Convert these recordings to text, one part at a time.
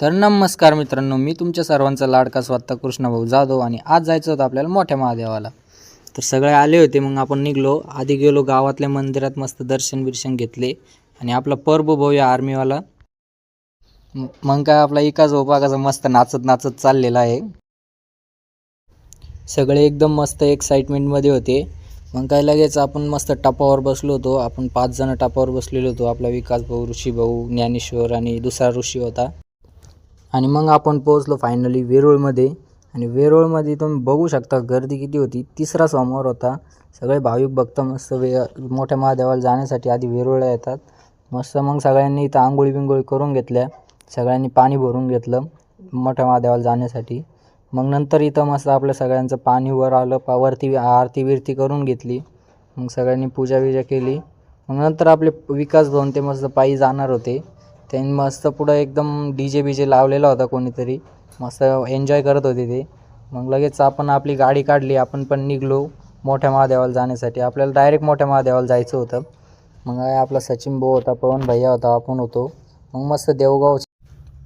तर नमस्कार मित्रांनो, मी तुमच्या सर्वांचा लाडका स्वतः कृष्णभाऊ जाधव आणि आज जायचं होतं आपल्याला मोठ्या महादेवाला. तर सगळे आले होते. मग आपण निघलो. आधी गेलो गावातल्या मंदिरात, मस्त दर्शन बिर्शन घेतले आणि आपला परबो भाऊ या आर्मीवाला मग काय आपला एका झोपाकाचा मस्त नाचत नाचत चाललेला आहे. सगळे एकदम मस्त एक्साइटमेंटमध्ये होते. मग काय लगेच आपण मस्त टपावर बसलो होतो. आपण 5 जण टपावर बसलेलो होतो. आपला विकास भाऊ, ऋषी भाऊ, ज्ञानेश्वर आणि दुसरा ऋषी होता. आणि मग आपण पोहोचलो फायनली वेरूळमध्ये. आणि वेरूळमध्ये तुम्ही बघू शकता गर्दी किती होती. तिसरा सोमवार होता. सगळे भाविक भक्त मस्त मोठ्या महादेवाला जाण्यासाठी आधी वेरूळला येतात. मस्त मग सगळ्यांनी इथं आंघोळी बिंगोळी करून घेतल्या. सगळ्यांनी पाणी भरून घेतलं मोठ्या महादेवाला जाण्यासाठी. मग नंतर इथं मस्त आपल्या सगळ्यांचं पाणी वर आलं. वरती आरती बिरती करून घेतली. मग सगळ्यांनी पूजा बिजा केली. मग नंतर आपले विकास भाऊ ते मस्त पायी जाणार होते. त्यांनी मस्त पुढं एकदम DJ बीजे लावलेला होता कोणीतरी. मस्त एन्जॉय करत होते ते. मग लगेच आपण आपली गाडी काढली. आपण पण निघलो मोठ्या महादेवाला जाण्यासाठी. आपल्याला डायरेक्ट मोठ्या महादेवाला जायचं होतं. मग आपला सचिन भाऊ होता, पवन भैया होता, आपण होतो. मग मस्त देवगाव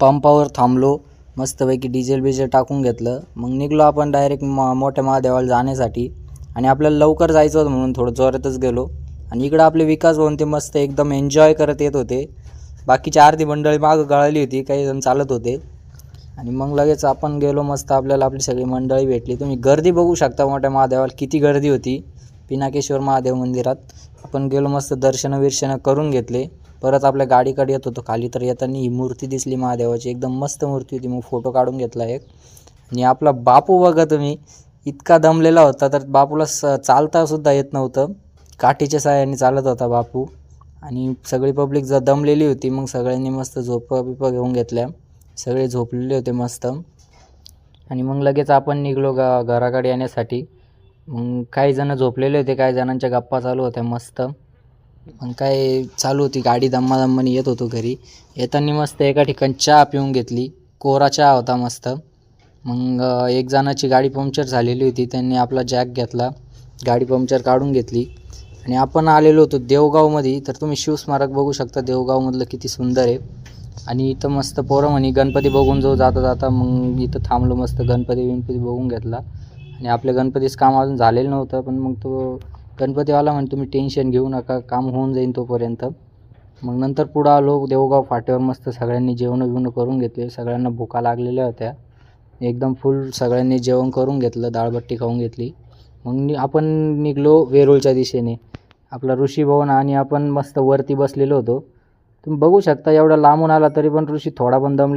पंपावर थांबलो. मस्तपैकी डिझेल बिझेल टाकून घेतलं. मग निघलो आपण डायरेक्ट मोठ्या महादेवाला जाण्यासाठी. आणि आपल्याला लवकर जायचं होतं म्हणून थोडं जोरातच गेलो. आणि इकडं आपले विकास भाऊ ते मस्त एकदम एन्जॉय करत येत होते. बाकीची अर्धी मंडळी मागं गळाली होती, काही जण चालत होते. आणि मग लगेच आपण गेलो. मस्त आपल्याला आपली सगळी मंडळी भेटली. तुम्ही गर्दी बघू शकता मोठ्या महादेवाला किती गर्दी होती. पिनाकेश्वर महादेव मंदिरात आपण गेलो. मस्त दर्शन करून घेतले. परत आपल्या गाडीकडे येत होतो खाली. तर येताना ही मूर्ती दिसली महादेवाची, एकदम मस्त मूर्ती होती. मग फोटो काढून घेतला एक. आणि आपला बापू बघा तुम्ही, इतका दमलेला होता तर बापूला चालतासुद्धा येत नव्हतं. काठीच्या साहाय्याने चालत होता बापू. आणि सगळी पब्लिक दमलेली होती. मग सगळ्यांनी मस्त झोपा घेऊन घेतल्या. सगळे झोपलेले होते मस्त. आणि मग लगेच आपण निघलो घराकडे येण्यासाठी. मग काही जण झोपलेले होते, काही जणांच्या गप्पा चालू होत्या मस्त. मग काय चालू होती गाडी, दम्माने येत होतो घरी. येताना मस्त एका ठिकाणी चहा पिऊन घेतली. कोरा चहा होता मस्त. मग एक जणाची गाडी पंक्चर झालेली होती. त्यांनी आपला जॅक घेतला, गाडी पंक्चर काढून घेतली. आणि आपण आलेलो होतो देवगावमध्ये. तर तुम्ही शिवस्मारक बघू शकता देवगावमधलं किती सुंदर आहे. आणि इथं मस्त पोरं म्हणे गणपती बघून जाऊ जाता जाता. मग इथं थांबलो, मस्त गणपती बघून घेतला. आणि आपल्या गणपतीचं काम अजून झालेलं नव्हतं. पण मग तो गणपतीवाला म्हणे तुम्ही टेन्शन घेऊ नका, काम होऊन जाईन तोपर्यंत. मग नंतर पुढं आलो देवगाव फाट्यावर. मस्त सगळ्यांनी जेवण करून घेतले. सगळ्यांना भुका लागलेल्या होत्या एकदम फुल. सगळ्यांनी जेवण करून घेतलं, डाळबट्टी खाऊन घेतली. मग आपण निघलो वेरूळच्या दिशेने. आपला ऋषी भवन आणि आपण मस्त वरती बसलेलो होतो. तुम्ही बघू शकता एवढा लांबून आला तरी पण ऋषी थोडा पण दमले